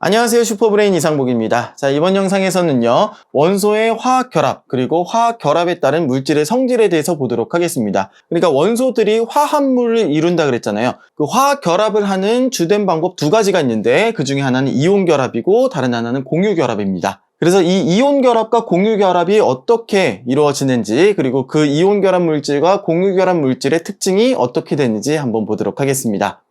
안녕하세요. 슈퍼브레인 이상복입니다. 자, 이번 영상에서는요, 원소의 화학 결합, 그리고 화학 결합에 따른 물질의 성질에 대해서 보도록 하겠습니다. 그러니까 원소들이 화합물을 이룬다 그랬잖아요. 그 화학 결합을 하는 주된 방법 두 가지가 있는데, 그 중에 하나는 이온 결합이고, 다른 하나는 공유 결합입니다. 그래서 이 이온 결합과 공유 결합이 어떻게 이루어지는지, 그리고 그 이온 결합 물질과 공유 결합 물질의 특징이 어떻게 되는지 한번 보도록 하겠습니다.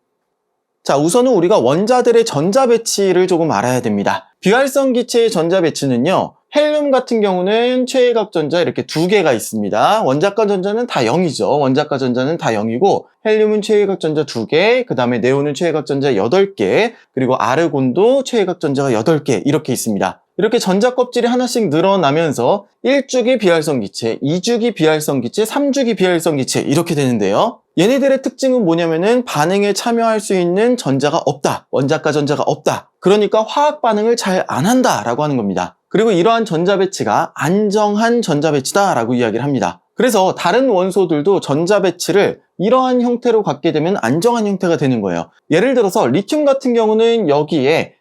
자, 우선은 우리가 원자들의 전자 배치를 조금 알아야 됩니다. 비활성 기체의 전자 배치는요, 헬륨 같은 경우는 최외각 전자 이렇게 두 개가 있습니다. 원자가 전자는 다 0이죠. 원자가 전자는 다 0이고, 헬륨은 최외각 전자 2개, 그 다음에 네온은 최외각 전자 8개, 그리고 아르곤도 최외각 전자가 8개 이렇게 있습니다. 이렇게 전자 껍질이 하나씩 늘어나면서 1주기 비활성 기체, 2주기 비활성 기체, 3주기 비활성 기체 이렇게 되는데요. 얘네들의 특징은 뭐냐면은 반응에 참여할 수 있는 전자가 없다. 원자가 전자가 없다. 그러니까 화학 반응을 잘 안 한다라고 하는 겁니다. 그리고 이러한 전자 배치가 안정한 전자 배치다라고 이야기를 합니다. 그래서 다른 원소들도 전자 배치를 이러한 형태로 갖게 되면 안정한 형태가 되는 거예요. 예를 들어서 리튬 같은 경우는 여기에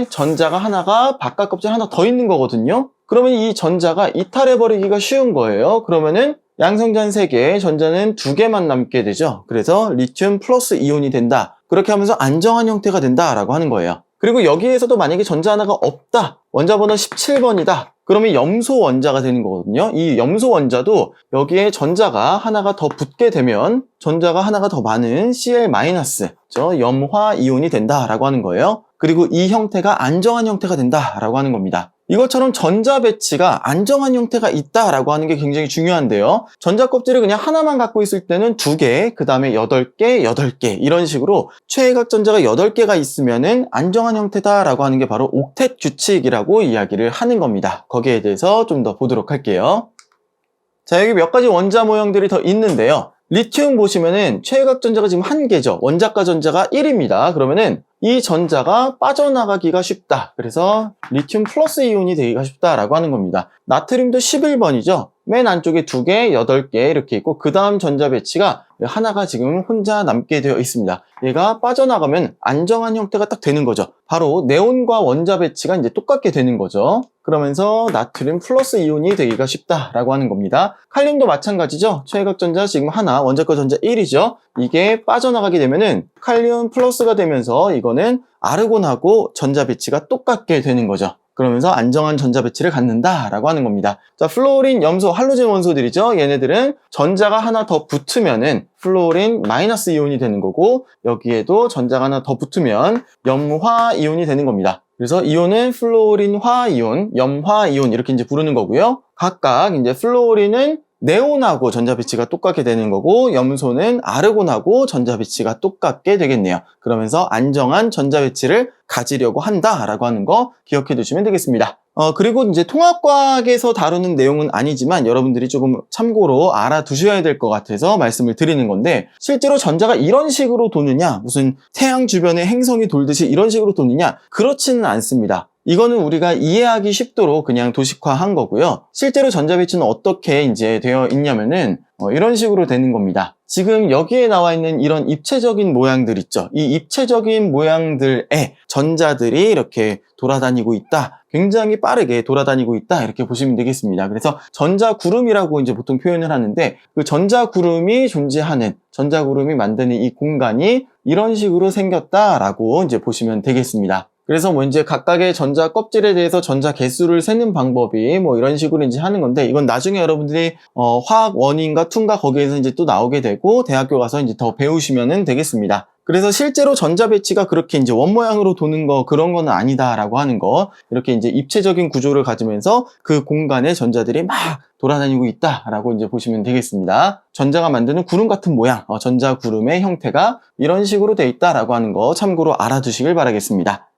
전자가 하나가 바깥 껍질 하나 더 있는 거거든요. 그러면 이 전자가 이탈해버리기가 쉬운 거예요. 그러면은 양성자는 3개, 전자는 2개만 남게 되죠. 그래서 리튬 플러스 이온이 된다. 그렇게 하면서 안정한 형태가 된다라고 하는 거예요. 그리고 여기에서도 만약에 전자 하나가 없다. 원자 번호 17번이다. 그러면 염소 원자가 되는 거거든요. 이 염소 원자도 여기에 전자가 하나가 더 붙게 되면 전자가 하나가 더 많은 Cl-, 염화 이온이 된다라고 하는 거예요. 그리고 이 형태가 안정한 형태가 된다라고 하는 겁니다. 이것처럼 전자 배치가 안정한 형태가 있다라고 하는 게 굉장히 중요한데요. 전자 껍질을 그냥 하나만 갖고 있을 때는 2개, 그 다음에 8개, 8개 이런 식으로 최외각 전자가 8개가 있으면은 안정한 형태다라고 하는 게 바로 옥텟 규칙이라고 이야기를 하는 겁니다. 거기에 대해서 좀 더 보도록 할게요. 자, 여기 몇 가지 원자 모형들이 더 있는데요. 리튬 보시면은 최외각 전자가 지금 1개죠. 원자가 전자가 1입니다. 그러면은 이 전자가 빠져나가기가 쉽다. 그래서 리튬 플러스 이온이 되기가 쉽다라고 하는 겁니다. 나트륨도 11번이죠. 맨 안쪽에 2개, 8개 이렇게 있고 그 다음 전자 배치가 하나가 지금 혼자 남게 되어 있습니다. 얘가 빠져나가면 안정한 형태가 딱 되는 거죠. 바로 네온과 원자 배치가 이제 똑같게 되는 거죠. 그러면서 나트륨 플러스 이온이 되기가 쉽다라고 하는 겁니다. 칼륨도 마찬가지죠. 최외각 전자 지금 하나, 원자과 전자 1이죠. 이게 빠져나가게 되면은 칼륨 플러스가 되면서 이거는 아르곤하고 전자 배치가 똑같게 되는 거죠. 그러면서 안정한 전자 배치를 갖는다라고 하는 겁니다. 자, 플루오린, 염소, 할로젠 원소들이죠. 얘네들은 전자가 하나 더 붙으면은 플루오린 마이너스 이온이 되는 거고 여기에도 전자가 하나 더 붙으면 염화 이온이 되는 겁니다. 그래서 이온은 플루오린 화 이온, 염화 이온 이렇게 이제 부르는 거고요. 각각 이제 플루오린은 네온하고 전자 배치가 똑같게 되는 거고 염소는 아르곤하고 전자 배치가 똑같게 되겠네요. 그러면서 안정한 전자 배치를 가지려고 한다라고 하는 거 기억해 두시면 되겠습니다. 그리고 이제 통합과학에서 다루는 내용은 아니지만 여러분들이 조금 참고로 알아두셔야 될 것 같아서 말씀을 드리는 건데 실제로 전자가 이런 식으로 도느냐, 무슨 태양 주변에 행성이 돌듯이 이런 식으로 도느냐, 그렇지는 않습니다. 이거는 우리가 이해하기 쉽도록 그냥 도식화한 거고요. 실제로 전자 배치는 어떻게 이제 되어 있냐면은 이런 식으로 되는 겁니다. 지금 여기에 나와 있는 이런 입체적인 모양들 있죠. 이 입체적인 모양들에 전자들이 이렇게 돌아다니고 있다. 굉장히 빠르게 돌아다니고 있다. 이렇게 보시면 되겠습니다. 그래서 전자구름이라고 이제 보통 표현을 하는데 그 전자구름이 존재하는, 전자구름이 만드는 이 공간이 이런 식으로 생겼다라고 이제 보시면 되겠습니다. 그래서 뭐 이제 각각의 전자 껍질에 대해서 전자 개수를 세는 방법이 뭐 이런 식으로 이제 하는 건데 이건 나중에 여러분들이 화학 원인과 툰과 거기에서 이제 또 나오게 되고 대학교 가서 이제 더 배우시면은 되겠습니다. 그래서 실제로 전자 배치가 그렇게 이제 원 모양으로 도는 거 그런 거는 아니다라고 하는 거, 이렇게 이제 입체적인 구조를 가지면서 그 공간에 전자들이 막 돌아다니고 있다라고 이제 보시면 되겠습니다. 전자가 만드는 구름 같은 모양, 전자 구름의 형태가 이런 식으로 돼 있다라고 하는 거 참고로 알아두시길 바라겠습니다.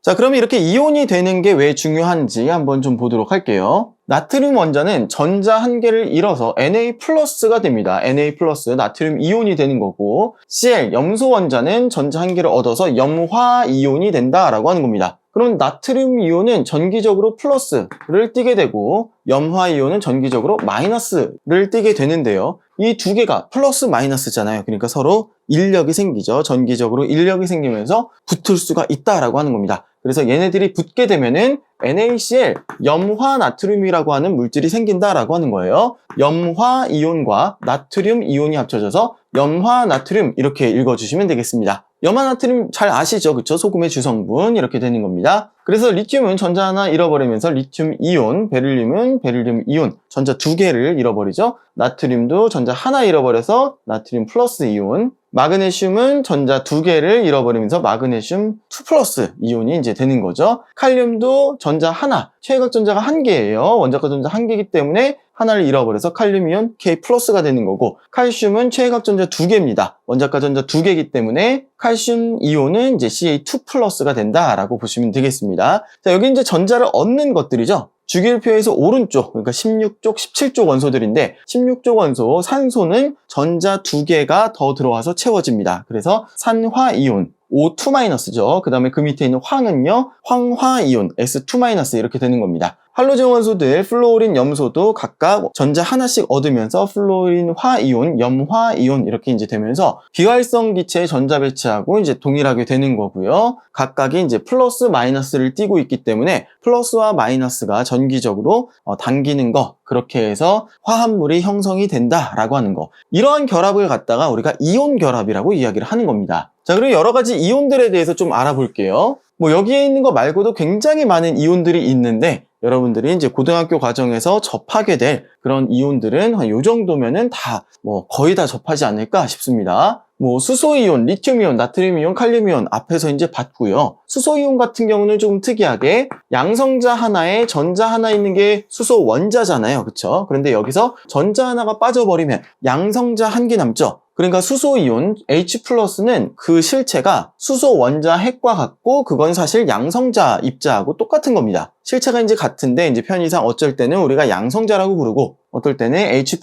자, 그러면 이렇게 이온이 되는 게 왜 중요한지 한번 좀 보도록 할게요. 나트륨 원자는 전자 한 개를 잃어서 Na+가 됩니다. Na+, 나트륨 이온이 되는 거고 Cl, 염소 원자는 전자 한 개를 얻어서 염화 이온이 된다라고 하는 겁니다. 그럼 나트륨 이온은 전기적으로 플러스를 띠게 되고 염화 이온은 전기적으로 마이너스를 띠게 되는데요. 이 두 개가 플러스 마이너스잖아요. 그러니까 서로 인력이 생기죠. 전기적으로 인력이 생기면서 붙을 수가 있다라고 하는 겁니다. 그래서 얘네들이 붙게 되면은 NaCl, 염화 나트륨이라고 하는 물질이 생긴다라고 하는 거예요. 염화 이온과 나트륨 이온이 합쳐져서 염화 나트륨 이렇게 읽어주시면 되겠습니다. 염화 나트륨 잘 아시죠? 그쵸? 소금의 주성분 이렇게 되는 겁니다. 그래서 리튬은 전자 하나 잃어버리면서 리튬 이온, 베릴륨은 베릴륨 이온, 전자 두 개를 잃어버리죠. 나트륨도 전자 하나 잃어버려서 나트륨 플러스 이온, 마그네슘은 전자 두 개를 잃어버리면서 마그네슘 2 플러스 이온이 이제 되는 거죠. 칼륨도 전자 하나, 최외각 전자가 한 개예요. 원자과 전자 한 개이기 때문에 하나를 잃어버려서 칼륨 이온 K 플러스가 되는 거고, 칼슘은 최외각 전자 두 개입니다. 원자과 전자 두 개이기 때문에 칼슘 이온은 이제 Ca2 플러스가 된다라고 보시면 되겠습니다. 자, 여기 이제 전자를 얻는 것들이죠. 주기율표에서 오른쪽, 그러니까 16쪽, 17쪽 원소들인데 16쪽 원소 산소는 전자 두 개가 더 들어와서 채워집니다. 그래서 산화이온 O2-죠. 그 다음에 그 밑에 있는 황은요, 황화이온 S2- 이렇게 되는 겁니다. 할로젠 원소들 플로린, 염소도 각각 전자 하나씩 얻으면서 플로린, 화이온, 염화이온 이렇게 이제 되면서 비활성 기체의 전자 배치하고 이제 동일하게 되는 거고요. 각각이 이제 플러스 마이너스를 띠고 있기 때문에 플러스와 마이너스가 전기적으로 당기는 거, 그렇게 해서 화합물이 형성이 된다라고 하는 거. 이러한 결합을 갖다가 우리가 이온 결합이라고 이야기를 하는 겁니다. 자, 그리고 여러 가지 이온들에 대해서 좀 알아볼게요. 뭐 여기에 있는 거 말고도 굉장히 많은 이온들이 있는데 여러분들이 이제 고등학교 과정에서 접하게 될 그런 이온들은 한 요 정도면은 다 뭐 거의 다 접하지 않을까 싶습니다. 뭐 수소이온, 리튬이온, 나트륨이온, 칼륨이온 앞에서 이제 봤고요. 수소이온 같은 경우는 좀 특이하게 양성자 하나에 전자 하나 있는 게 수소 원자잖아요. 그쵸? 그런데 여기서 전자 하나가 빠져버리면 양성자 한 개 남죠? 그러니까 수소이온 H+는 그 실체가 수소 원자 핵과 같고 그건 사실 양성자 입자하고 똑같은 겁니다. 실체가 이제 같은데 이제 편의상 어쩔 때는 우리가 양성자라고 부르고 어떨 때는 H+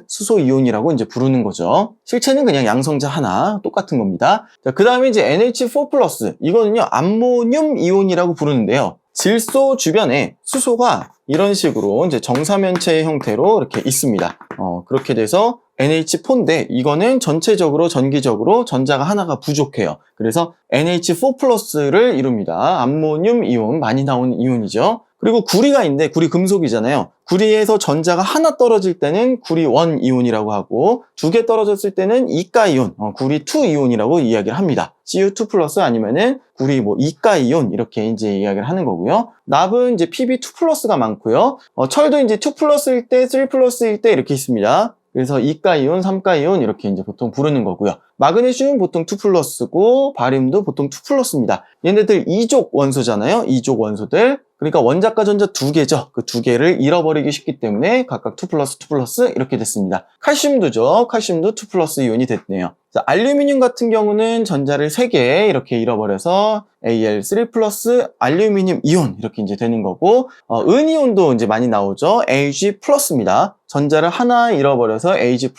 수소이온이라고 이제 부르는 거죠. 실체는 그냥 양성자 하나 똑같은 겁니다. 자, 그 다음에 이제 NH4+ 이거는요 암모늄 이온이라고 부르는데요. 질소 주변에 수소가 이런 식으로 이제 정사면체의 형태로 이렇게 있습니다. 그렇게 돼서 NH4인데 이거는 전체적으로 전기적으로 전자가 하나가 부족해요. 그래서 NH4+를 이룹니다. 암모늄 이온, 많이 나오는 이온이죠. 그리고 구리가 있는데 구리 금속이잖아요. 구리에서 전자가 하나 떨어질 때는 구리1 이온이라고 하고 두 개 떨어졌을 때는 이가 이온, 구리2 이온이라고 이야기를 합니다. Cu2+ 아니면은 구리 뭐 이가 이온 이렇게 이제 이야기를 하는 거고요. 납은 이제 Pb2+가 많고요. 철도 이제 2+일 때, 3+일 때 이렇게 있습니다. 그래서 이가 이온, 삼가 이온 이렇게 이제 보통 부르는 거고요. 마그네슘은 보통 2+고 바륨도 보통 2+입니다. 얘네들 2족 원소잖아요. 2족 원소들. 그러니까 원자과 전자 두 개죠. 그 두 개를 잃어버리기 쉽기 때문에 각각 2+, 이렇게 됐습니다. 칼슘도죠. 칼슘도 2+ 이온이 됐네요. 자, 알루미늄 같은 경우는 전자를 3개 이렇게 잃어버려서 Al3+ 알루미늄 이온 이렇게 이제 되는 거고, 은이온도 이제 많이 나오죠. Ag+입니다. 전자를 하나 잃어버려서 Ag+.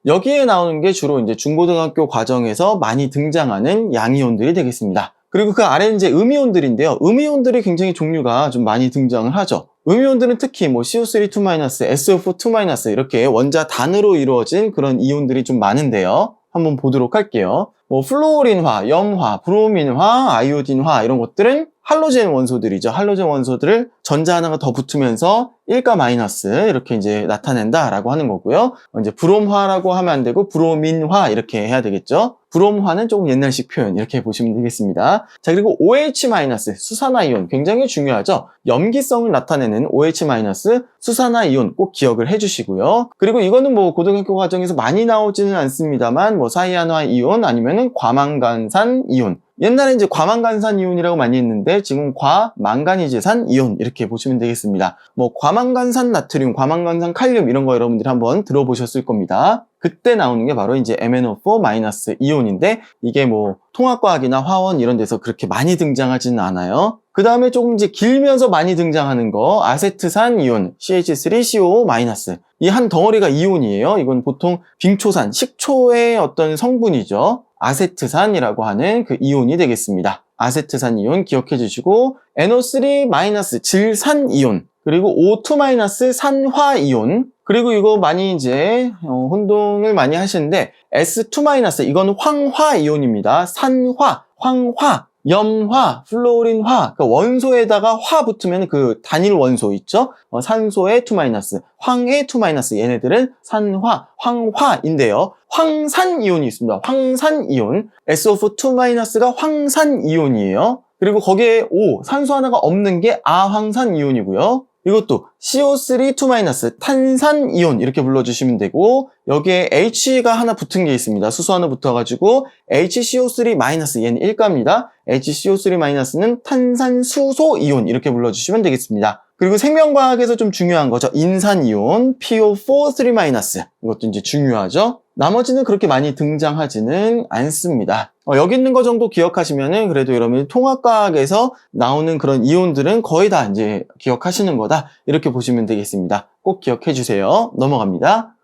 여기에 나오는 게 주로 이제 중고등학교 과정에서 많이 등장하는 양이온들이 되겠습니다. 그리고 그 아래는 이제 음이온들인데요. 음이온들이 굉장히 종류가 좀 많이 등장을 하죠. 음이온들은 특히 뭐 CO3 2-, SO4 2- 이렇게 원자 단으로 이루어진 그런 이온들이 좀 많은데요. 한번 보도록 할게요. 뭐 플로린화, 염화, 브로민화, 아이오딘화 이런 것들은 할로젠 원소들이죠. 할로젠 원소들을 전자 하나가 더 붙으면서 1가 마이너스 이렇게 이제 나타낸다라고 하는 거고요. 이제 브롬화라고 하면 안 되고 브로민화 이렇게 해야 되겠죠. 브롬화는 조금 옛날식 표현 이렇게 보시면 되겠습니다. 자, 그리고 OH- 수산화이온 굉장히 중요하죠. 염기성을 나타내는 OH- 수산화이온 꼭 기억을 해주시고요. 그리고 이거는 뭐 고등학교 과정에서 많이 나오지는 않습니다만 뭐 사이안화이온 아니면은 과망간산 이온. 옛날에 이제 과망간산 이온이라고 많이 했는데 지금 과망가니즈산 이온 이렇게 보시면 되겠습니다. 뭐 과망간산 나트륨, 과망간산 칼륨 이런 거 여러분들이 한번 들어보셨을 겁니다. 그때 나오는 게 바로 이제 MnO4- 이온인데 이게 뭐 통합과학이나 화원 이런 데서 그렇게 많이 등장하지는 않아요. 그 다음에 조금 이제 길면서 많이 등장하는 거 아세트산 이온 CH3CO- 이 한 덩어리가 이온이에요. 이건 보통 빙초산, 식초의 어떤 성분이죠. 아세트산이라고 하는 그 이온이 되겠습니다. 아세트산 이온 기억해 주시고 NO3- 질산 이온 그리고 O2- 산화이온 그리고 이거 많이 이제 혼동을 많이 하시는데 S2- 이건 황화이온입니다. 산화, 황화 염화, 플로린화, 그러니까 원소에다가 화 붙으면 그 단일 원소 있죠? 산소의 2-, 황의 2-, 얘네들은 산화, 황화인데요. 황산이온이 있습니다. 황산이온, SO4 2-가 황산이온이에요. 그리고 거기에 O, 산소 하나가 없는 게 아황산이온이고요. 이것도 CO3 2-, 탄산이온 이렇게 불러주시면 되고, 여기에 H가 하나 붙은 게 있습니다. 수소 하나 붙어가지고 HCO3-, 얘는 1가입니다. HCO3-는 탄산수소이온 이렇게 불러주시면 되겠습니다. 그리고 생명과학에서 좀 중요한 거죠. 인산이온, PO4 3-, 이것도 이제 중요하죠. 나머지는 그렇게 많이 등장하지는 않습니다. 여기 있는 거 정도 기억하시면은 그래도 여러분이 통합과학에서 나오는 그런 이온들은 거의 다 이제 기억하시는 거다. 이렇게 보시면 되겠습니다. 꼭 기억해 주세요. 넘어갑니다.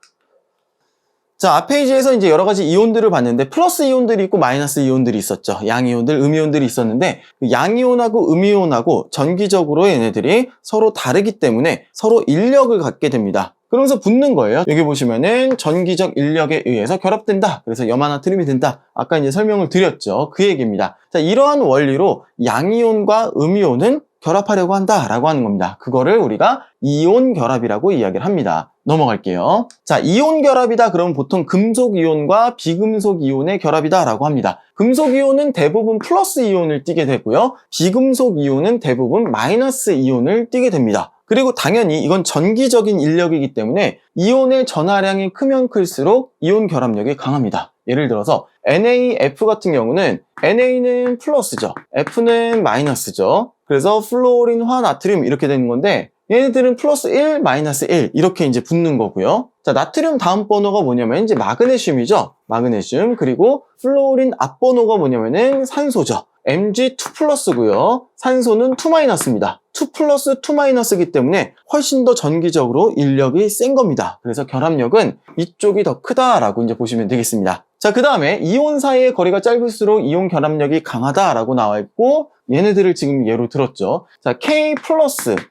자, 앞 페이지에서 이제 여러 가지 이온들을 봤는데 플러스 이온들이 있고 마이너스 이온들이 있었죠. 양이온들, 음이온들이 있었는데 양이온하고 음이온하고 전기적으로 얘네들이 서로 다르기 때문에 서로 인력을 갖게 됩니다. 그러면서 붙는 거예요. 여기 보시면은 전기적 인력에 의해서 결합된다. 그래서 염화나트륨이 된다. 아까 이제 설명을 드렸죠. 그 얘기입니다. 자, 이러한 원리로 양이온과 음이온은 결합하려고 한다라고 하는 겁니다. 그거를 우리가 이온 결합이라고 이야기를 합니다. 넘어갈게요. 자, 이온 결합이다 그러면 보통 금속 이온과 비금속 이온의 결합이다라고 합니다. 금속 이온은 대부분 플러스 이온을 띠게 되고요. 비금속 이온은 대부분 마이너스 이온을 띠게 됩니다. 그리고 당연히 이건 전기적인 인력이기 때문에 이온의 전하량이 크면 클수록 이온 결합력이 강합니다. 예를 들어서 NaF 같은 경우는 Na는 플러스죠. F는 마이너스죠. 그래서 플로린화 나트륨 이렇게 되는 건데 얘네들은 플러스 1, 마이너스 1 이렇게 이제 붙는 거고요. 자, 나트륨 다음 번호가 뭐냐면 이제 마그네슘이죠. 마그네슘. 그리고 플로린 앞 번호가 뭐냐면은 산소죠. Mg2+고요. 산소는 2-입니다. 2+2-이기 때문에 훨씬 더 전기적으로 인력이 센 겁니다. 그래서 결합력은 이쪽이 더 크다라고 이제 보시면 되겠습니다. 자, 그 다음에 이온 사이의 거리가 짧을수록 이온 결합력이 강하다라고 나와 있고 얘네들을 지금 예로 들었죠. 자, K+,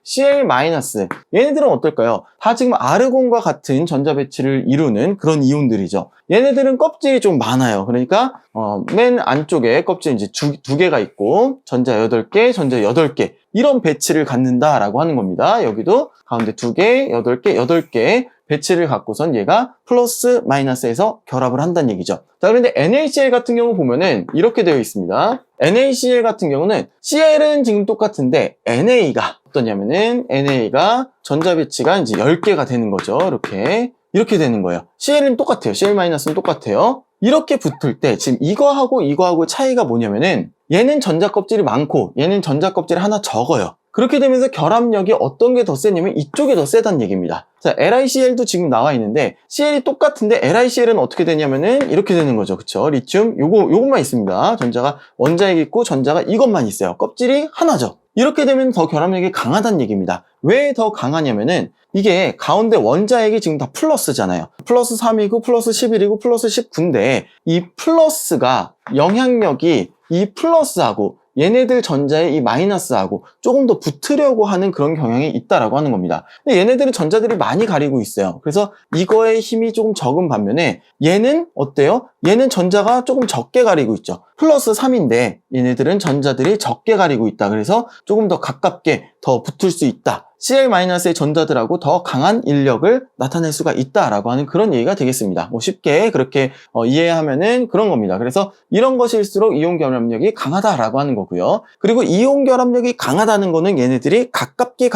Cl-, 얘네들은 어떨까요? 다 지금 아르곤과 같은 전자 배치를 이루는 그런 이온들이죠. 얘네들은 껍질이 좀 많아요. 그러니까 맨 안쪽에 껍질 이제 두 개가 있고 전자 8개, 전자 8개 이런 배치를 갖는다라고 하는 겁니다. 여기도 가운데 2개, 8개, 8개 배치를 갖고선 얘가 플러스 마이너스에서 결합을 한다는 얘기죠. 자, 그런데 NaCl 같은 경우 보면은 이렇게 되어 있습니다. NaCl 같은 경우는 Cl은 지금 똑같은데 NA가 어떠냐면은 NA가 전자 배치가 이제 10개가 되는 거죠. 이렇게 되는 거예요. Cl은 똑같아요. Cl-는 똑같아요. 이렇게 붙을 때 지금 이거하고 차이가 뭐냐면은 얘는 전자 껍질이 많고 얘는 전자 껍질이 하나 적어요. 그렇게 되면서 결합력이 어떤 게 더 세냐면 이쪽이 더 세다는 얘기입니다. 자, LiCl도 지금 나와 있는데 Cl이 똑같은데 LiCl은 어떻게 되냐면은 이렇게 되는 거죠. 그쵸? 리튬 요것만 있습니다. 전자가 원자핵 있고 전자가 이것만 있어요. 껍질이 하나죠. 이렇게 되면 더 결합력이 강하다는 얘기입니다. 왜 더 강하냐면은 이게 가운데 원자핵이 지금 다 플러스잖아요. 플러스 3이고 플러스 11이고 플러스 19인데 이 플러스가 영향력이 이 플러스하고 얘네들 전자의 이 마이너스하고 조금 더 붙으려고 하는 그런 경향이 있다라고 하는 겁니다. 근데 얘네들은 전자들이 많이 가리고 있어요. 그래서 이거의 힘이 조금 적은 반면에 얘는 어때요? 얘는 전자가 조금 적게 가리고 있죠. 플러스 3인데 얘네들은 전자들이 적게 가리고 있다. 그래서 조금 더 가깝게 더 붙을 수 있다. Cl-의 전자들하고 더 강한 인력을 나타낼 수가 있다라고 하는 그런 얘기가 되겠습니다. 뭐 쉽게 그렇게 이해하면은 그런 겁니다. 그래서 이런 것일수록 이온 결합력이 강하다라고 하는 거고요. 그리고 이온 결합력이 강하다는 거는 얘네들이 가깝게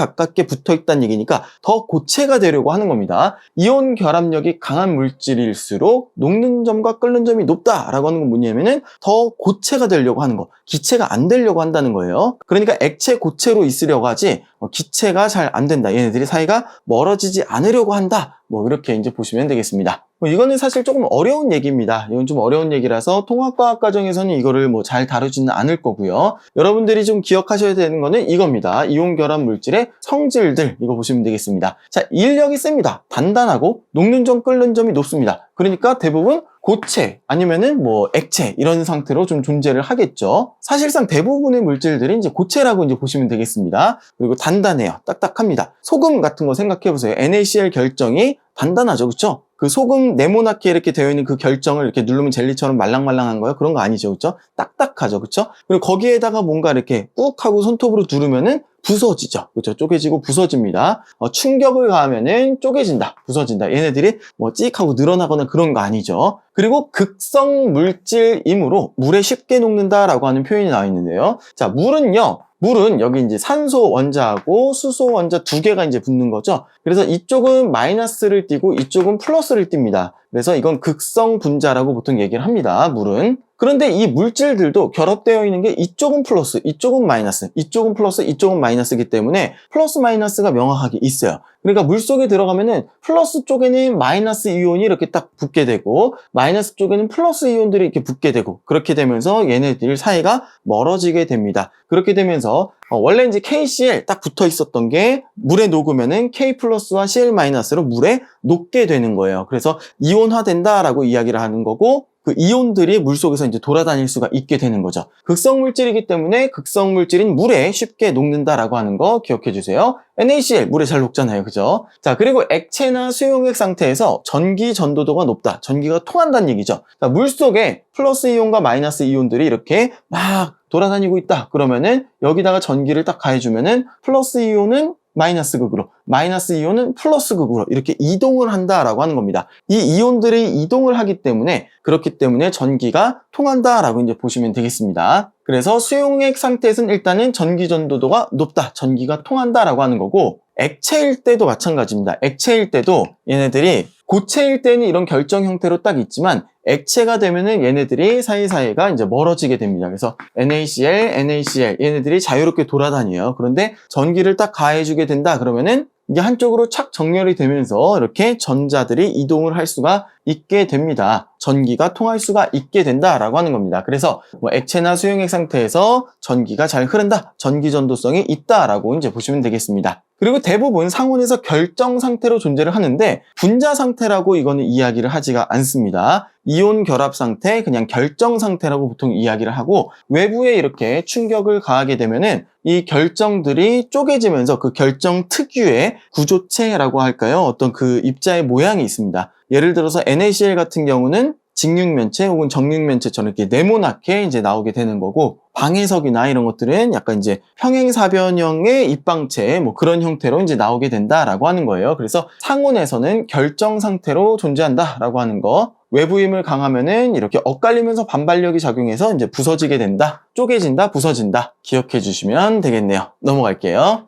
붙어 있다는 얘기니까 더 고체가 되려고 하는 겁니다. 이온 결합력이 강한 물질일수록 녹는 점과 끓는 점이 높다라고 하는 건 뭐냐면은 더 고체가 되려고 하는 거, 기체가 안 되려고 한다는 거예요. 그러니까 액체 고체로 있으려고 하지 기체가 잘 안 된다. 얘네들이 사이가 멀어지지 않으려고 한다. 뭐 이렇게 이제 보시면 되겠습니다. 이거는 사실 조금 어려운 얘기입니다. 이건 좀 어려운 얘기라서 통합과학 과정에서는 이거를 뭐 잘 다루지는 않을 거고요. 여러분들이 좀 기억하셔야 되는 거는 이겁니다. 이온 결합 물질의 성질들 이거 보시면 되겠습니다. 자, 인력이 셉니다. 단단하고 녹는 점, 끓는 점이 높습니다. 그러니까 대부분 고체 아니면은 뭐 액체 이런 상태로 좀 존재를 하겠죠. 사실상 대부분의 물질들이 이제 고체라고 이제 보시면 되겠습니다. 그리고 단단해요. 딱딱합니다. 소금 같은 거 생각해 보세요. NaCl 결정이 단단하죠. 그렇죠? 그 소금 네모나게 이렇게 되어 있는 그 결정을 이렇게 누르면 젤리처럼 말랑말랑한 거예요? 그런 거 아니죠, 그렇죠? 딱딱하죠, 그렇죠? 그리고 거기에다가 뭔가 이렇게 꾹 하고 손톱으로 누르면은 부서지죠, 그렇죠? 쪼개지고 부서집니다. 충격을 가하면은 쪼개진다, 부서진다. 얘네들이 뭐 찍 하고 늘어나거나 그런 거 아니죠. 그리고 극성 물질이므로 물에 쉽게 녹는다라고 하는 표현이 나와 있는데요. 자, 물은 여기 이제 산소 원자하고 수소 원자 두 개가 이제 붙는 거죠. 그래서 이쪽은 마이너스를 띠고 이쪽은 플러스를 띱니다. 그래서 이건 극성 분자라고 보통 얘기를 합니다, 물은. 그런데 이 물질들도 결합되어 있는 게 이쪽은 플러스, 이쪽은 마이너스, 이쪽은 플러스, 이쪽은 마이너스이기 때문에 플러스 마이너스가 명확하게 있어요. 그러니까 물속에 들어가면은 플러스 쪽에는 마이너스 이온이 이렇게 딱 붙게 되고 마이너스 쪽에는 플러스 이온들이 이렇게 붙게 되고 그렇게 되면서 얘네들 사이가 멀어지게 됩니다. 그렇게 되면서 원래 이제 KCl 딱 붙어 있었던 게 물에 녹으면은 K 플러스와 Cl 마이너스로 물에 녹게 되는 거예요. 그래서 이온화된다라고 이야기를 하는 거고 그 이온들이 물속에서 이제 돌아다닐 수가 있게 되는 거죠. 극성 물질이기 때문에 극성 물질인 물에 쉽게 녹는다라고 하는 거 기억해 주세요. NaCl 물에 잘 녹잖아요, 그죠? 자, 그리고 액체나 수용액 상태에서 전기 전도도가 높다. 전기가 통한다는 얘기죠. 자, 물속에 플러스 이온과 마이너스 이온들이 이렇게 막 돌아다니고 있다. 그러면은 여기다가 전기를 딱 가해주면은 플러스 이온은 마이너스 극으로, 마이너스 이온은 플러스 극으로 이렇게 이동을 한다라고 하는 겁니다. 이 이온들이 이동을 하기 때문에 그렇기 때문에 전기가 통한다라고 이제 보시면 되겠습니다. 그래서 수용액 상태에서는 일단은 전기 전도도가 높다, 전기가 통한다라고 하는 거고 액체일 때도 마찬가지입니다. 액체일 때도 얘네들이 고체일 때는 이런 결정 형태로 딱 있지만 액체가 되면은 얘네들이 사이사이가 이제 멀어지게 됩니다. 그래서 NaCl 얘네들이 자유롭게 돌아다녀요. 그런데 전기를 딱 가해주게 된다 그러면은 이게 한쪽으로 착 정렬이 되면서 이렇게 전자들이 이동을 할 수가 있게 됩니다. 전기가 통할 수가 있게 된다라고 하는 겁니다. 그래서 뭐 액체나 수용액 상태에서 전기가 잘 흐른다, 전기 전도성이 있다라고 이제 보시면 되겠습니다. 그리고 대부분 상온에서 결정 상태로 존재를 하는데 분자 상태라고 이거는 이야기를 하지가 않습니다. 이온 결합 상태, 그냥 결정 상태라고 보통 이야기를 하고 외부에 이렇게 충격을 가하게 되면은 이 결정들이 쪼개지면서 그 결정 특유의 구조체라고 할까요? 어떤 그 입자의 모양이 있습니다. 예를 들어서 NaCl 같은 경우는 직육면체 혹은 정육면체처럼 이렇게 네모나게 이제 나오게 되는 거고 방해석이나 이런 것들은 약간 이제 평행사변형의 입방체 뭐 그런 형태로 이제 나오게 된다라고 하는 거예요. 그래서 상온에서는 결정 상태로 존재한다라고 하는 거. 외부 힘을 강하면은 이렇게 엇갈리면서 반발력이 작용해서 이제 부서지게 된다, 쪼개진다, 부서진다. 기억해 주시면 되겠네요. 넘어갈게요.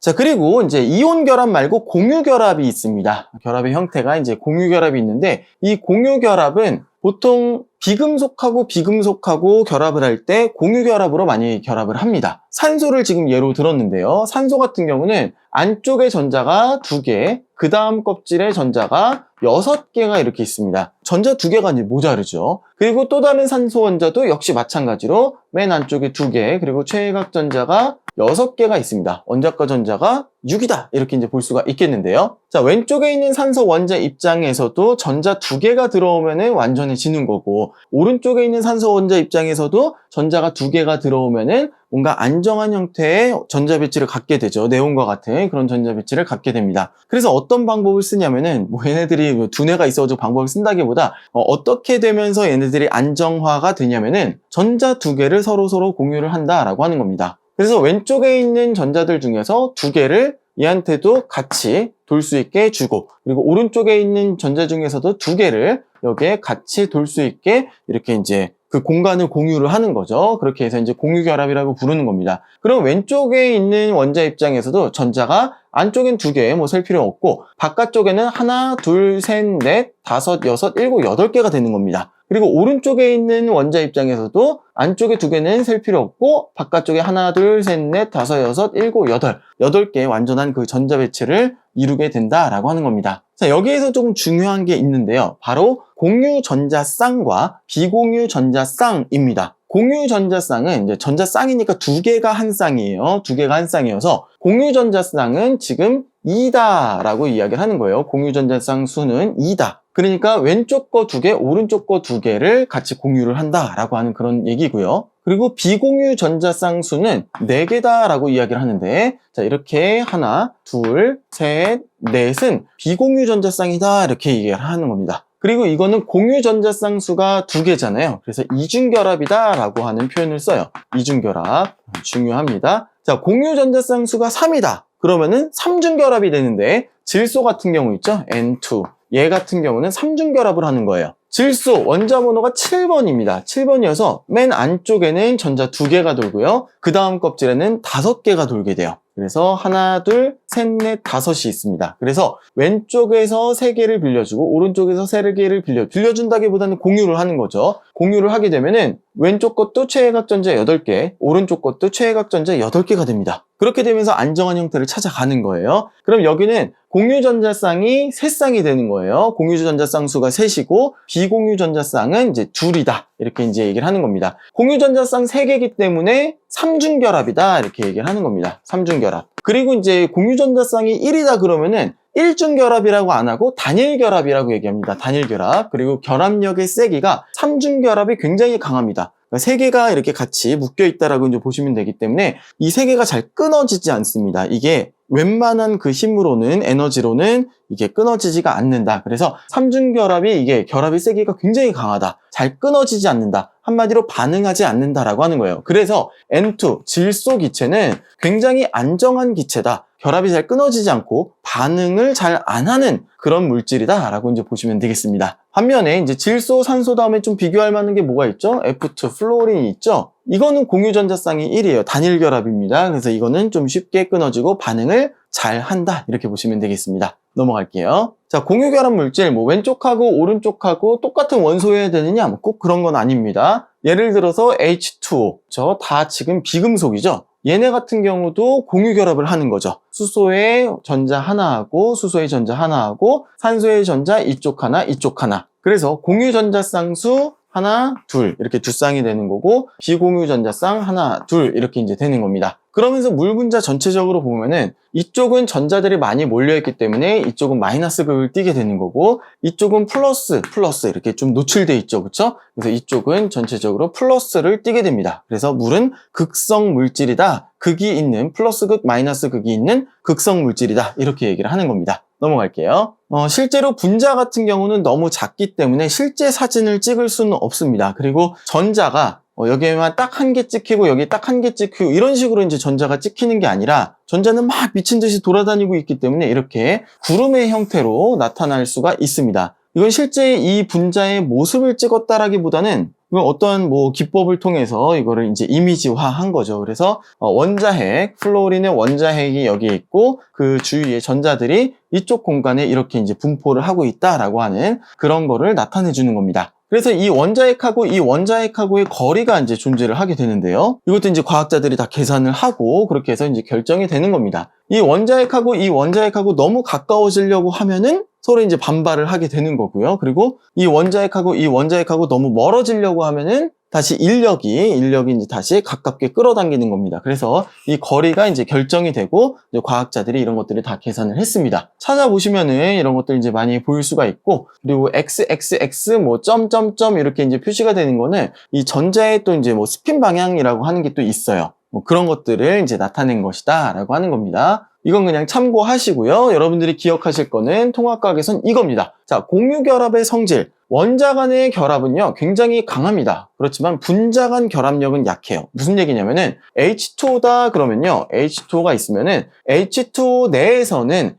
자, 그리고 이제 이온 결합 말고 공유 결합이 있습니다. 결합의 형태가 이제 공유 결합이 있는데 이 공유 결합은 보통 비금속하고 결합을 할 때 공유 결합으로 많이 결합을 합니다. 산소를 지금 예로 들었는데요. 산소 같은 경우는 안쪽에 전자가 2개, 그 다음 껍질에 전자가 6개가 이렇게 있습니다. 전자 2개가 이제 모자르죠. 그리고 또 다른 산소 원자도 역시 마찬가지로 맨 안쪽에 2개, 그리고 최외각 전자가 6개가 있습니다. 원자과 전자가 6이다. 이렇게 이제 볼 수가 있겠는데요. 자, 왼쪽에 있는 산소 원자 입장에서도 전자 2개가 들어오면은 완전해지는 거고, 오른쪽에 있는 산소 원자 입장에서도 전자가 2개가 들어오면은 뭔가 안정한 형태의 전자 배치를 갖게 되죠. 네온과 같은 그런 전자 배치를 갖게 됩니다. 그래서 어떤 방법을 쓰냐면은 뭐 얘네들이 두뇌가 있어가지고 방법을 쓴다기보다 어떻게 되면서 얘네들이 안정화가 되냐면은 전자 2개를 서로 공유를 한다라고 하는 겁니다. 그래서 왼쪽에 있는 전자들 중에서 2개를 얘한테도 같이 돌 수 있게 주고, 그리고 오른쪽에 있는 전자 중에서도 2개를 여기에 같이 돌 수 있게 이렇게 이제 그 공간을 공유를 하는 거죠. 그렇게 해서 이제 공유결합이라고 부르는 겁니다. 그럼 왼쪽에 있는 원자 입장에서도 전자가 안쪽엔 2개 뭐 셀 필요 없고 바깥쪽에는 하나, 둘, 셋, 넷, 다섯, 여섯, 일곱, 8개가 되는 겁니다. 그리고 오른쪽에 있는 원자 입장에서도 안쪽에 2개는 셀 필요 없고 바깥쪽에 하나, 둘, 셋, 넷, 다섯, 여섯, 일곱, 8개의 완전한 그 전자 배치를 이루게 된다라고 하는 겁니다. 자, 여기에서 조금 중요한 게 있는데요. 바로 공유 전자쌍과 비공유 전자쌍입니다. 공유 전자쌍은 이제 전자쌍이니까 2개가 한 쌍이에요. 2개가 한 쌍이어서 공유 전자쌍은 지금 2다라고 이야기를 하는 거예요. 공유 전자쌍 수는 2다. 그러니까 왼쪽 거 2개, 오른쪽 거 2개를 같이 공유를 한다라고 하는 그런 얘기고요. 그리고 비공유 전자쌍수는 4개다라고 이야기를 하는데, 자, 이렇게 하나, 둘, 셋, 넷은 비공유 전자쌍이다 이렇게 얘기를 하는 겁니다. 그리고 이거는 공유 전자쌍수가 2개잖아요. 그래서 이중결합이다 라고 하는 표현을 써요. 이중결합 중요합니다. 자, 공유 전자쌍수가 3이다. 그러면은 3중결합이 되는데, 질소 같은 경우 있죠? N2. 얘 같은 경우는 3중결합을 하는 거예요. 질소 원자 번호가 7번입니다. 7번이어서 맨 안쪽에는 전자 2개가 돌고요. 그 다음 껍질에는 5개가 돌게 돼요. 그래서 하나, 둘, 셋, 넷, 5이 있습니다. 그래서 왼쪽에서 3개를 빌려주고 오른쪽에서 3개를 빌려준다기보다는 공유를 하는 거죠. 공유를 하게 되면은 왼쪽 것도 최외곽전자 8개, 오른쪽 것도 최외곽전자 8개가 됩니다. 그렇게 되면서 안정한 형태를 찾아가는 거예요. 그럼 여기는 공유전자쌍이 3쌍이 되는 거예요. 공유전자쌍수가 3이고 비공유전자쌍은 이제 2이다. 이렇게 이제 얘기를 하는 겁니다. 공유전자쌍 3개이기 때문에 3중결합이다. 이렇게 얘기를 하는 겁니다. 3중결합. 그리고 이제 공유전자쌍이 1이다 그러면은 1중결합이라고 안 하고 단일결합이라고 얘기합니다. 단일결합. 그리고 결합력의 세기가 3중결합이 굉장히 강합니다. 그러니까 3개가 이렇게 같이 묶여 있다라고 이제 보시면 되기 때문에 이 3개가 잘 끊어지지 않습니다. 이게 웬만한 그 힘으로는, 에너지로는 이게 끊어지지가 않는다. 그래서 3중결합이 이게 결합의 세기가 굉장히 강하다. 잘 끊어지지 않는다. 한마디로 반응하지 않는다라고 하는 거예요. 그래서 N2, 질소 기체는 굉장히 안정한 기체다. 결합이 잘 끊어지지 않고 반응을 잘 안 하는 그런 물질이다 라고 이제 보시면 되겠습니다. 반면에 이제 질소, 산소 다음에 좀 비교할 만한 게 뭐가 있죠? F2, 플루오린이 있죠? 이거는 공유전자쌍이 1이에요. 단일결합입니다. 그래서 이거는 좀 쉽게 끊어지고 반응을 잘 한다. 이렇게 보시면 되겠습니다. 넘어갈게요. 자, 공유결합 물질, 뭐 왼쪽하고 오른쪽하고 똑같은 원소여야 되느냐? 뭐 꼭 그런 건 아닙니다. 예를 들어서 H2O, 저 다 지금 비금속이죠? 얘네 같은 경우도 공유결합을 하는 거죠. 수소의 전자 하나하고 수소의 전자 하나하고 산소의 전자 이쪽 하나 이쪽 하나. 그래서 공유전자쌍수 하나, 둘 이렇게 2쌍이 되는 거고 비공유전자쌍 하나, 둘 이렇게 이제 되는 겁니다. 그러면서 물 분자 전체적으로 보면은 이쪽은 전자들이 많이 몰려있기 때문에 이쪽은 마이너스 극을 띠게 되는 거고 이쪽은 플러스 이렇게 좀 노출돼 있죠. 그렇죠? 그래서 이쪽은 전체적으로 플러스를 띠게 됩니다. 그래서 물은 극성 물질이다. 극이 있는 플러스 극, 마이너스 극이 있는 극성 물질이다. 이렇게 얘기를 하는 겁니다. 넘어갈게요. 실제로 분자 같은 경우는 너무 작기 때문에 실제 사진을 찍을 수는 없습니다. 그리고 전자가 여기에만 딱 한 개 찍히고 여기 딱 한 개 찍히고 이런 식으로 이제 전자가 찍히는 게 아니라 전자는 막 미친 듯이 돌아다니고 있기 때문에 이렇게 구름의 형태로 나타날 수가 있습니다. 이건 실제 이 분자의 모습을 찍었다라기보다는 이건 어떤 뭐 기법을 통해서 이거를 이제 이미지화한 거죠. 그래서 원자핵, 플루오린의 원자핵이 여기에 있고 그 주위에 전자들이 이쪽 공간에 이렇게 이제 분포를 하고 있다라고 하는 그런 거를 나타내 주는 겁니다. 그래서 이 원자핵하고 이 원자핵하고의 거리가 이제 존재를 하게 되는데요. 이것도 이제 과학자들이 다 계산을 하고 그렇게 해서 이제 결정이 되는 겁니다. 이 원자핵하고 이 원자핵하고 너무 가까워지려고 하면은 서로 이제 반발을 하게 되는 거고요. 그리고 이 원자핵하고 이 원자핵하고 너무 멀어지려고 하면은 다시 인력이 이제 다시 가깝게 끌어당기는 겁니다. 그래서 이 거리가 이제 결정이 되고 이제 과학자들이 이런 것들을 다 계산을 했습니다. 찾아보시면은 이런 것들 이제 많이 보일 수가 있고 그리고 XXX 뭐 점점점 이렇게 이제 표시가 되는 거는 이 전자의 또 이제 뭐 스핀 방향이라고 하는 게 또 있어요. 뭐 그런 것들을 이제 나타낸 것이다 라고 하는 겁니다. 이건 그냥 참고하시고요. 여러분들이 기억하실 거는 통합과학에선 이겁니다. 자, 공유결합의 성질. 원자 간의 결합은요, 굉장히 강합니다. 그렇지만 분자 간 결합력은 약해요. 무슨 얘기냐면은 H2O다 그러면요, H2O가 있으면은 H2O 내에서는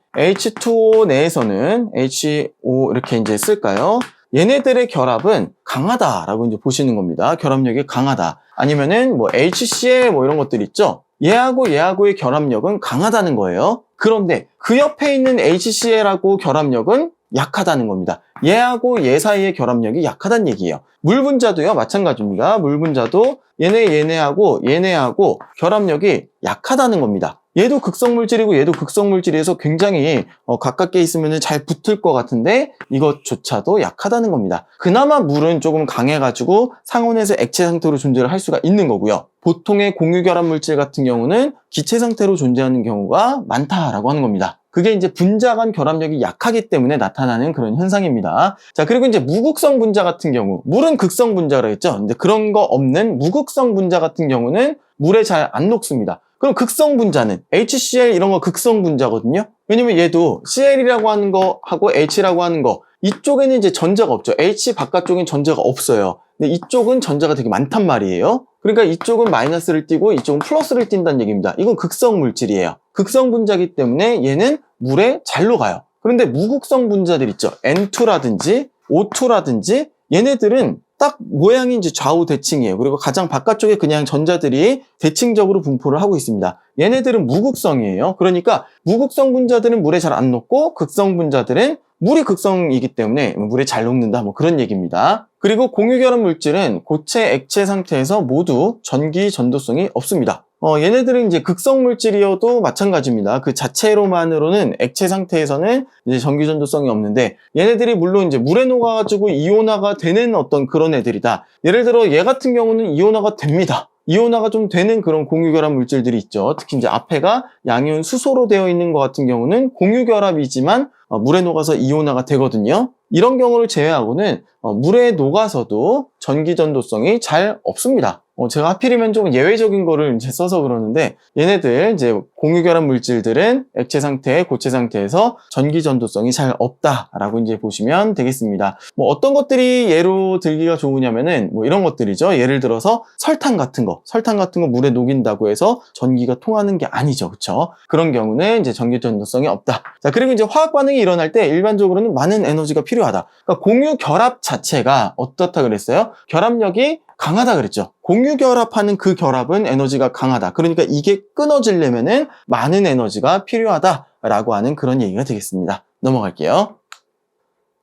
HO 이렇게 이제 쓸까요? 얘네들의 결합은 강하다라고 이제 보시는 겁니다. 결합력이 강하다. 아니면은 뭐 HCl 뭐 이런 것들 있죠? 얘하고의 결합력은 강하다는 거예요. 그런데 그 옆에 있는 HCl하고 결합력은 약하다는 겁니다. 얘하고 얘 사이의 결합력이 약하다는 얘기예요. 물 분자도요, 마찬가지입니다. 물 분자도 얘네하고 결합력이 약하다는 겁니다. 얘도 극성물질이고 얘도 극성물질이어서 굉장히 가깝게 있으면 잘 붙을 것 같은데 이것조차도 약하다는 겁니다. 그나마 물은 조금 강해가지고 상온에서 액체 상태로 존재를 할 수가 있는 거고요. 보통의 공유결합 물질 같은 경우는 기체 상태로 존재하는 경우가 많다라고 하는 겁니다. 그게 이제 분자 간 결합력이 약하기 때문에 나타나는 그런 현상입니다. 자, 그리고 이제 무극성 분자 같은 경우, 물은 극성 분자라 했죠. 근데 그런 거 없는 무극성 분자 같은 경우는 물에 잘 안 녹습니다. 그럼 극성 분자는 HCl 이런 거 극성 분자거든요. 왜냐면 얘도 CL이라고 하는 거 하고 H라고 하는 거 이쪽에는 이제 전자가 없죠. H 바깥쪽엔 전자가 없어요. 근데 이쪽은 전자가 되게 많단 말이에요. 그러니까 이쪽은 마이너스를 띄고 이쪽은 플러스를 띈다는 얘기입니다. 이건 극성 물질이에요. 극성 분자이기 때문에 얘는 물에 잘 녹아요. 그런데 무극성 분자들 있죠. N2라든지 O2라든지 얘네들은 딱 모양이 이제 좌우 대칭이에요. 그리고 가장 바깥쪽에 그냥 전자들이 대칭적으로 분포를 하고 있습니다. 얘네들은 무극성이에요. 그러니까 무극성 분자들은 물에 잘 안 녹고 극성 분자들은 물이 극성이기 때문에 물에 잘 녹는다. 뭐 그런 얘기입니다. 그리고 공유결합 물질은 고체, 액체 상태에서 모두 전기 전도성이 없습니다. 얘네들은 이제 극성 물질이어도 마찬가지입니다. 그 자체로만으로는 액체 상태에서는 이제 전기 전도성이 없는데 얘네들이 물론 이제 물에 녹아가지고 이온화가 되는 어떤 그런 애들이다. 예를 들어 얘 같은 경우는 이온화가 됩니다. 이온화가 좀 되는 그런 공유결합 물질들이 있죠. 특히 이제 앞에가 양이온 수소로 되어 있는 것 같은 경우는 공유결합이지만 물에 녹아서 이온화가 되거든요. 이런 경우를 제외하고는 물에 녹아서도 전기 전도성이 잘 없습니다. 제가 하필이면 좀 예외적인 거를 이제 써서 그러는데 얘네들 이제 공유결합 물질들은 액체 상태, 고체 상태에서 전기 전도성이 잘 없다라고 이제 보시면 되겠습니다. 뭐 어떤 것들이 예로 들기가 좋으냐면은 뭐 이런 것들이죠. 예를 들어서 설탕 같은 거 물에 녹인다고 해서 전기가 통하는 게 아니죠. 그렇죠? 그런 경우는 이제 전기 전도성이 없다. 자, 그리고 이제 화학 반응이 일어날 때 일반적으로는 많은 에너지가 필요하다. 그러니까 공유결합 자체가 어떻다 그랬어요? 결합력이 강하다 그랬죠. 공유결합하는 그 결합은 에너지가 강하다. 그러니까 이게 끊어지려면은 많은 에너지가 필요하다라고 하는 그런 얘기가 되겠습니다. 넘어갈게요.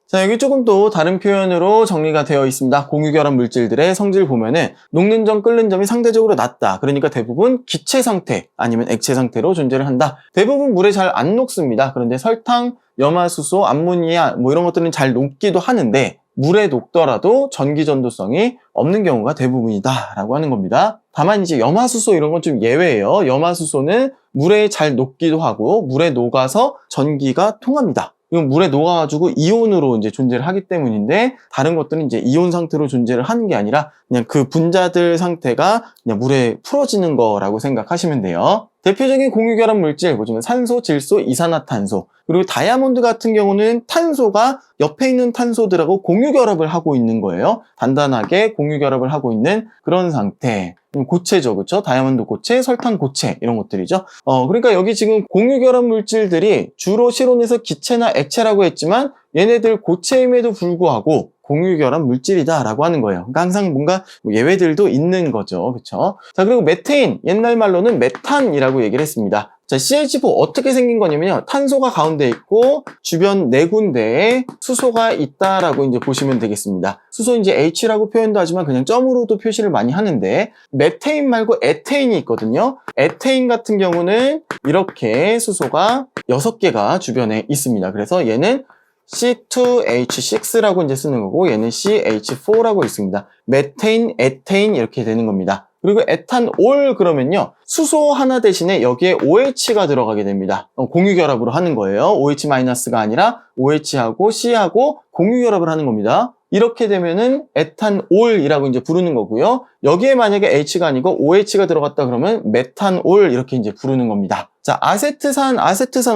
자, 여기 조금 또 다른 표현으로 정리가 되어 있습니다. 공유결합 물질들의 성질 보면은 녹는 점, 끓는 점이 상대적으로 낮다. 그러니까 대부분 기체 상태 아니면 액체 상태로 존재를 한다. 대부분 물에 잘 안 녹습니다. 그런데 설탕, 염화수소, 암모니아 뭐 이런 것들은 잘 녹기도 하는데 물에 녹더라도 전기 전도성이 없는 경우가 대부분이다 라고 하는 겁니다. 다만 이제 염화수소 이런 건 좀 예외예요. 염화수소는 물에 잘 녹기도 하고 물에 녹아서 전기가 통합니다. 이건 물에 녹아가지고 이온으로 이제 존재를 하기 때문인데 다른 것들은 이제 이온 상태로 존재를 하는 게 아니라 그냥 그 분자들 상태가 그냥 물에 풀어지는 거라고 생각하시면 돼요. 대표적인 공유결합 물질 보시면 산소, 질소, 이산화탄소 그리고 다이아몬드 같은 경우는 탄소가 옆에 있는 탄소들하고 공유결합을 하고 있는 거예요. 단단하게 공유결합을 하고 있는 그런 상태. 고체죠, 그렇죠? 다이아몬드 고체, 설탕 고체 이런 것들이죠. 그러니까 여기 지금 공유결합 물질들이 주로 실온에서 기체나 액체라고 했지만 얘네들 고체임에도 불구하고 공유결합 물질이다라고 하는 거예요. 그러니까 항상 뭔가 예외들도 있는 거죠, 그렇죠? 자, 그리고 메테인, 옛날 말로는 메탄이라고 얘기를 했습니다. 자, CH4 어떻게 생긴 거냐면요. 탄소가 가운데 있고 주변 네 군데에 수소가 있다라고 이제 보시면 되겠습니다. 수소 이제 H라고 표현도 하지만 그냥 점으로도 표시를 많이 하는데 메테인 말고 에테인이 있거든요. 에테인 같은 경우는 이렇게 수소가 6개가 주변에 있습니다. 그래서 얘는 C2H6라고 이제 쓰는 거고 얘는 CH4라고 있습니다. 메테인, 에테인 이렇게 되는 겁니다. 그리고 에탄올 그러면요. 수소 하나 대신에 여기에 OH가 들어가게 됩니다. 공유결합으로 하는 거예요. OH-가 아니라 OH하고 C하고 공유결합을 하는 겁니다. 이렇게 되면은 에탄올이라고 이제 부르는 거고요. 여기에 만약에 H가 아니고 OH가 들어갔다 그러면 메탄올 이렇게 이제 부르는 겁니다. 자, 아세트산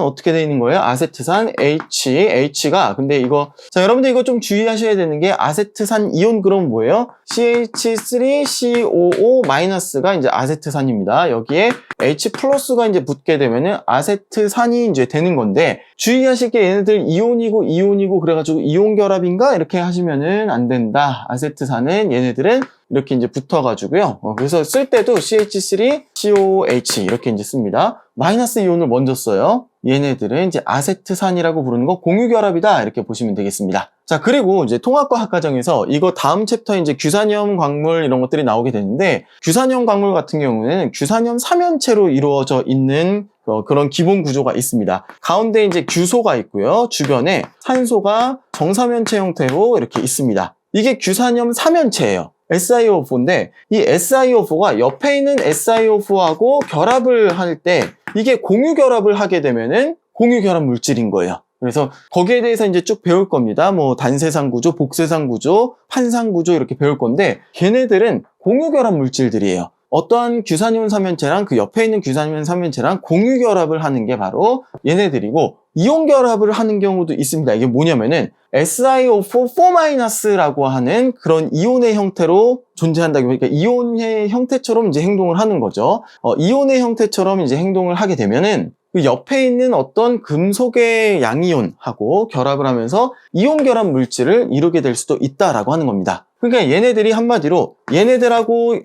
어떻게 되어 있는 거예요? 아세트산 H가 근데 이거 자, 여러분들 이거 좀 주의하셔야 되는 게 아세트산 이온 그럼 뭐예요? CH3COO- 이제 아세트산입니다. 여기에 H+가 이제 붙게 되면은 아세트산이 이제 되는 건데 주의하실 게 얘네들 이온이고 그래가지고 이온 결합인가 이렇게 하시면은 안 된다. 아세트산은 얘네들은 이렇게 이제 붙어가지고요. 그래서 쓸 때도 CH3COH 이렇게 이제 씁니다. 마이너스 이온을 먼저 써요. 얘네들은 이제 아세트산이라고 부르는 거 공유결합이다 이렇게 보시면 되겠습니다. 자, 그리고 이제 통합과학 과정에서 이거 다음 챕터에 이제 규산염 광물 이런 것들이 나오게 되는데 규산염 광물 같은 경우에는 규산염 3연체로 이루어져 있는 그런 기본 구조가 있습니다. 가운데 이제 규소가 있고요. 주변에 산소가 정삼연체 형태로 이렇게 있습니다. 이게 규산염 3연체예요. SiO4인데 이 SiO4가 옆에 있는 SiO4하고 결합을 할 때 이게 공유결합을 하게 되면은 공유결합 물질인 거예요. 그래서 거기에 대해서 이제 쭉 배울 겁니다. 뭐 단세상 구조, 복세상 구조, 판상 구조 이렇게 배울 건데 걔네들은 공유결합 물질들이에요. 어떠한 규산이온 삼연체랑 그 옆에 있는 규산이온 삼연체랑 공유결합을 하는 게 바로 얘네들이고 이온결합을 하는 경우도 있습니다. 이게 뭐냐면은 SiO4-4-라고 하는 그런 이온의 형태로 존재한다고 그러니까 이온의 형태처럼 이제 행동을 하는 거죠. 이온의 형태처럼 이제 행동을 하게 되면은 그 옆에 있는 어떤 금속의 양이온하고 결합을 하면서 이온 결합 물질을 이루게 될 수도 있다라고 하는 겁니다. 그러니까 얘네들이 한마디로 얘네들하고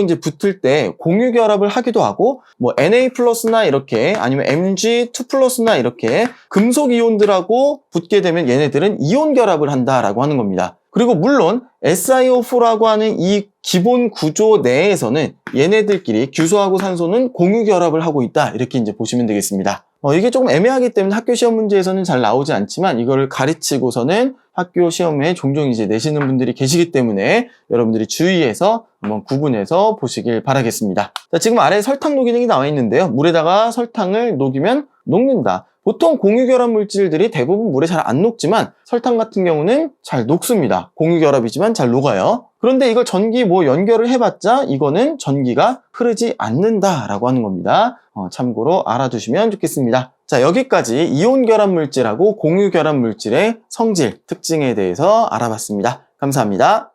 이제 붙을 때 공유 결합을 하기도 하고 뭐 Na+나 이렇게 아니면 Mg2+나 이렇게 금속 이온들하고 붙게 되면 얘네들은 이온 결합을 한다라고 하는 겁니다. 그리고 물론 SiO4라고 하는 이 기본 구조 내에서는 얘네들끼리 규소하고 산소는 공유 결합을 하고 있다 이렇게 이제 보시면 되겠습니다. 이게 조금 애매하기 때문에 학교 시험 문제에서는 잘 나오지 않지만 이거를 가르치고서는 학교 시험에 종종 이제 내시는 분들이 계시기 때문에 여러분들이 주의해서 한번 구분해서 보시길 바라겠습니다. 자, 지금 아래에 설탕 녹이능이 나와 있는데요. 물에다가 설탕을 녹이면 녹는다. 보통 공유결합 물질들이 대부분 물에 잘 안 녹지만 설탕 같은 경우는 잘 녹습니다. 공유결합이지만 잘 녹아요. 그런데 이걸 전기 연결을 해봤자 이거는 전기가 흐르지 않는다라고 하는 겁니다. 참고로 알아두시면 좋겠습니다. 자, 여기까지 이온결합 물질하고 공유결합 물질의 성질, 특징에 대해서 알아봤습니다. 감사합니다.